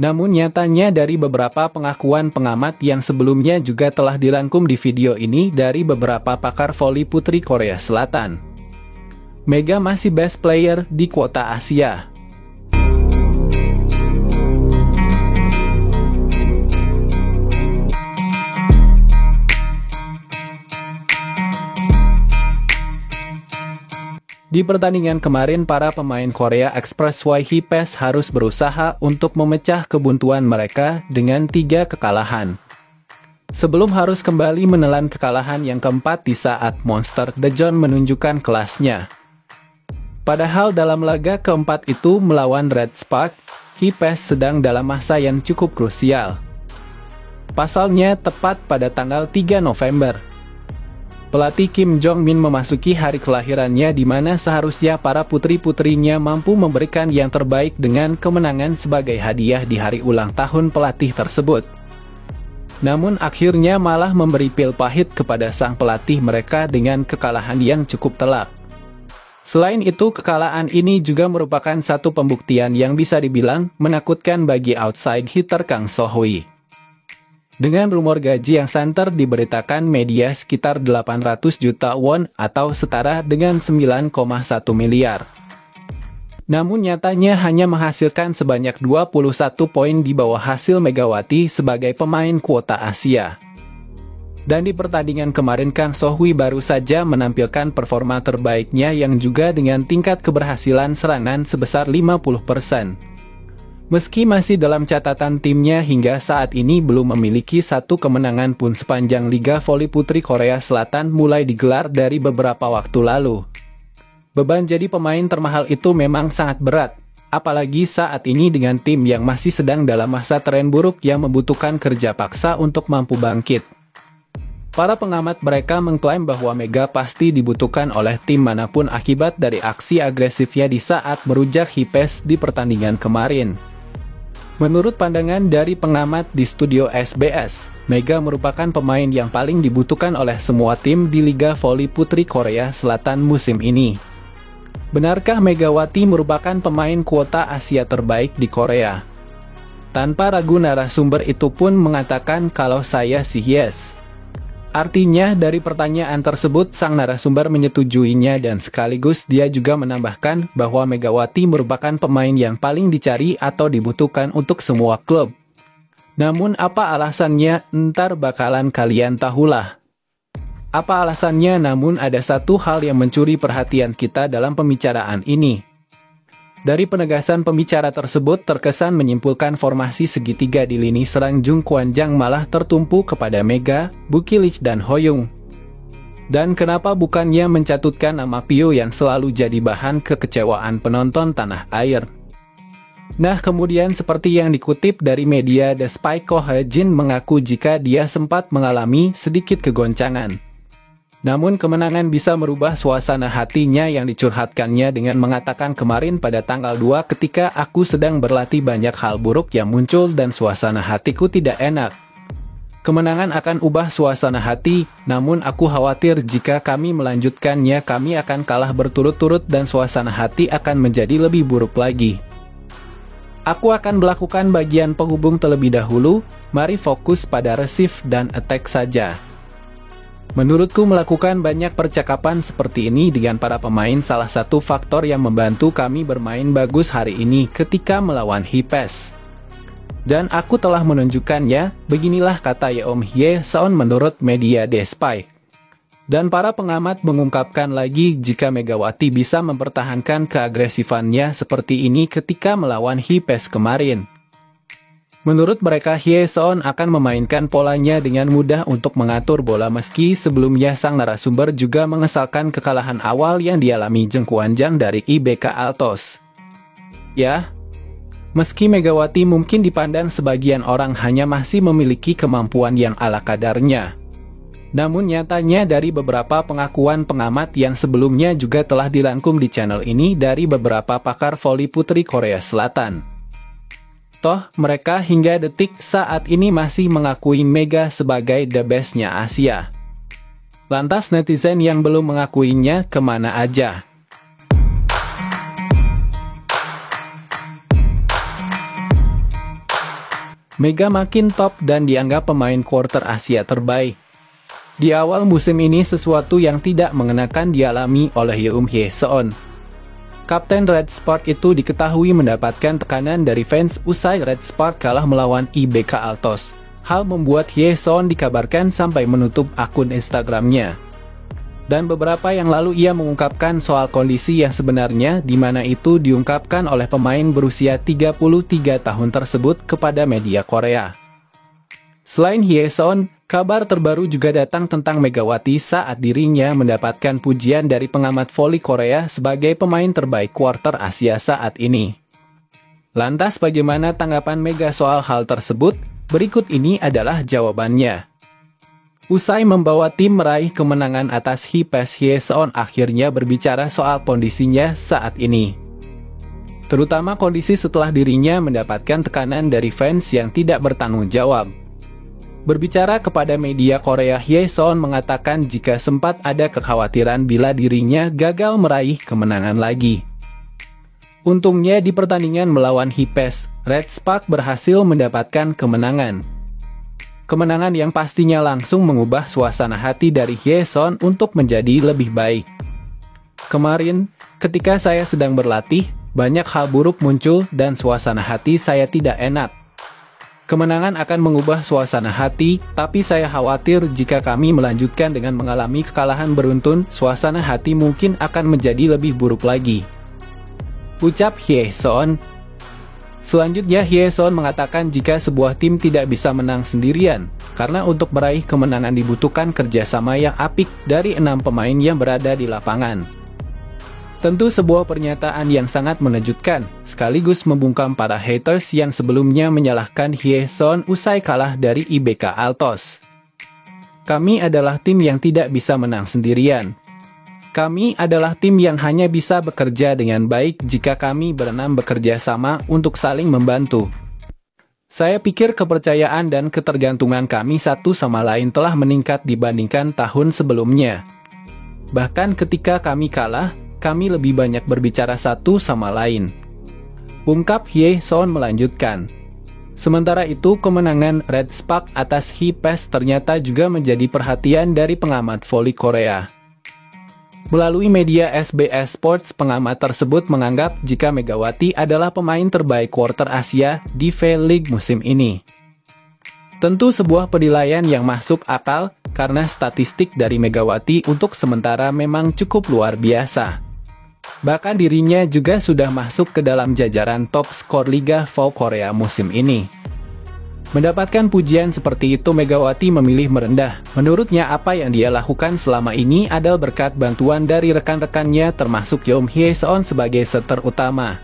Namun nyatanya dari beberapa pengakuan pengamat yang sebelumnya juga telah dirangkum di video ini dari beberapa pakar voli putri Korea Selatan, Mega masih best player di kuota Asia. Di pertandingan kemarin, para pemain Korea Express Hipes harus berusaha untuk memecah kebuntuan mereka dengan 3 kekalahan, sebelum harus kembali menelan kekalahan yang keempat di saat Monster Daejeon menunjukkan kelasnya. Padahal dalam laga keempat itu melawan Red Spark, Hipes sedang dalam masa yang cukup krusial. Pasalnya tepat pada tanggal 3 November. Pelatih Kim Jong-min memasuki hari kelahirannya di mana seharusnya para putri-putrinya mampu memberikan yang terbaik dengan kemenangan sebagai hadiah di hari ulang tahun pelatih tersebut. Namun akhirnya malah memberi pil pahit kepada sang pelatih mereka dengan kekalahan yang cukup telak. Selain itu, kekalahan ini juga merupakan satu pembuktian yang bisa dibilang menakutkan bagi outside hitter Kang So-hui. Dengan rumor gaji yang santer diberitakan media sekitar 800 juta won atau setara dengan 9,1 miliar. Namun nyatanya hanya menghasilkan sebanyak 21 poin di bawah hasil Megawati sebagai pemain kuota Asia. Dan di pertandingan kemarin Kang So-hui baru saja menampilkan performa terbaiknya yang juga dengan tingkat keberhasilan serangan sebesar 50%. Meski masih dalam catatan timnya hingga saat ini belum memiliki satu kemenangan pun sepanjang Liga Voli Putri Korea Selatan mulai digelar dari beberapa waktu lalu. Beban jadi pemain termahal itu memang sangat berat, apalagi saat ini dengan tim yang masih sedang dalam masa tren buruk yang membutuhkan kerja paksa untuk mampu bangkit. Para pengamat mereka mengklaim bahwa Mega pasti dibutuhkan oleh tim manapun akibat dari aksi agresifnya di saat merujak Hipes di pertandingan kemarin. Menurut pandangan dari pengamat di studio SBS, Mega merupakan pemain yang paling dibutuhkan oleh semua tim di Liga Voli Putri Korea Selatan musim ini. Benarkah Megawati merupakan pemain kuota Asia terbaik di Korea? Tanpa ragu narasumber itu pun mengatakan kalau saya sih yes. Artinya dari pertanyaan tersebut sang narasumber menyetujuinya dan sekaligus dia juga menambahkan bahwa Megawati merupakan pemain yang paling dicari atau dibutuhkan untuk semua klub. Namun apa alasannya, ntar bakalan kalian tahulah. Apa alasannya? Namun ada satu hal yang mencuri perhatian kita dalam pembicaraan ini. Dari penegasan pembicara tersebut terkesan menyimpulkan formasi segitiga di lini serang Jung Kwanjang malah tertumpu kepada Mega, Bukilich dan Hoyung. Dan kenapa bukannya mencatutkan nama Pio yang selalu jadi bahan kekecewaan penonton tanah air? Nah kemudian seperti yang dikutip dari media The Spy, Ko Hae-jin mengaku jika dia sempat mengalami sedikit kegoncangan. Namun kemenangan bisa merubah suasana hatinya yang dicurhatkannya dengan mengatakan kemarin pada tanggal 2 ketika aku sedang berlatih banyak hal buruk yang muncul dan suasana hatiku tidak enak. Kemenangan akan ubah suasana hati, namun aku khawatir jika kami melanjutkannya kami akan kalah berturut-turut dan suasana hati akan menjadi lebih buruk lagi. Aku akan melakukan bagian penghubung terlebih dahulu, mari fokus pada receive dan attack saja. Menurutku melakukan banyak percakapan seperti ini dengan para pemain salah satu faktor yang membantu kami bermain bagus hari ini ketika melawan Hipes. Dan aku telah menunjukkannya, beginilah kata Yeom Hye-seon menurut media The Spy. Dan para pengamat mengungkapkan lagi jika Megawati bisa mempertahankan keagresifannya seperti ini ketika melawan Hipes kemarin. Menurut mereka, Hye-seon akan memainkan polanya dengan mudah untuk mengatur bola meski sebelumnya sang narasumber juga mengesalkan kekalahan awal yang dialami Jung Kwanjang dari IBK Altos. Ya, meski Megawati mungkin dipandang sebagian orang hanya masih memiliki kemampuan yang ala kadarnya. Namun nyatanya dari beberapa pengakuan pengamat yang sebelumnya juga telah dirangkum di channel ini dari beberapa pakar voli putri Korea Selatan. Toh, mereka hingga detik saat ini masih mengakui Mega sebagai the best-nya Asia. Lantas netizen yang belum mengakuinya kemana aja? Mega makin top dan dianggap pemain quarter Asia terbaik. Di awal musim ini sesuatu yang tidak mengenakan dialami oleh Yoon Hye-seon. Kapten Red Spark itu diketahui mendapatkan tekanan dari fans usai Red Spark kalah melawan IBK Altos. Hal membuat Hye-seon dikabarkan sampai menutup akun Instagramnya. Dan beberapa yang lalu ia mengungkapkan soal kondisi yang sebenarnya, di mana itu diungkapkan oleh pemain berusia 33 tahun tersebut kepada media Korea. Selain Hye-seon, kabar terbaru juga datang tentang Megawati saat dirinya mendapatkan pujian dari pengamat voli Korea sebagai pemain terbaik quarter Asia saat ini. Lantas bagaimana tanggapan Mega soal hal tersebut? Berikut ini adalah jawabannya. Usai membawa tim meraih kemenangan atas Hipes, Hye-seon akhirnya berbicara soal kondisinya saat ini. Terutama kondisi setelah dirinya mendapatkan tekanan dari fans yang tidak bertanggung jawab. Berbicara kepada media Korea, Hye-seon mengatakan jika sempat ada kekhawatiran bila dirinya gagal meraih kemenangan lagi. Untungnya di pertandingan melawan Hipes, Red Spark berhasil mendapatkan kemenangan. Kemenangan yang pastinya langsung mengubah suasana hati dari Hye-seon untuk menjadi lebih baik. Kemarin, ketika saya sedang berlatih, banyak hal buruk muncul dan suasana hati saya tidak enak. Kemenangan akan mengubah suasana hati, tapi saya khawatir jika kami melanjutkan dengan mengalami kekalahan beruntun, suasana hati mungkin akan menjadi lebih buruk lagi, ucap Hye-seon. Selanjutnya, Hye-seon mengatakan jika sebuah tim tidak bisa menang sendirian, karena untuk meraih kemenangan dibutuhkan kerjasama yang apik dari 6 pemain yang berada di lapangan. Tentu sebuah pernyataan yang sangat mengejutkan, sekaligus membungkam para haters yang sebelumnya menyalahkan Hye-seon usai kalah dari IBK Altos. Kami adalah tim yang tidak bisa menang sendirian. Kami adalah tim yang hanya bisa bekerja dengan baik jika kami berenam bekerja sama untuk saling membantu. Saya pikir kepercayaan dan ketergantungan kami satu sama lain telah meningkat dibandingkan tahun sebelumnya. Bahkan ketika kami kalah, kami lebih banyak berbicara satu sama lain, ungkap Hye-seon melanjutkan. Sementara itu, kemenangan Red Spark atas Hipes ternyata juga menjadi perhatian dari pengamat voli Korea. Melalui media SBS Sports, pengamat tersebut menganggap jika Megawati adalah pemain terbaik quarter Asia di V-League musim ini. Tentu sebuah penilaian yang masuk akal, karena statistik dari Megawati untuk sementara memang cukup luar biasa. Bahkan dirinya juga sudah masuk ke dalam jajaran top skor Liga VO Korea musim ini. Mendapatkan pujian seperti itu, Megawati memilih merendah. Menurutnya apa yang dia lakukan selama ini adalah berkat bantuan dari rekan-rekannya termasuk Yoon Hye-seon sebagai setter utama.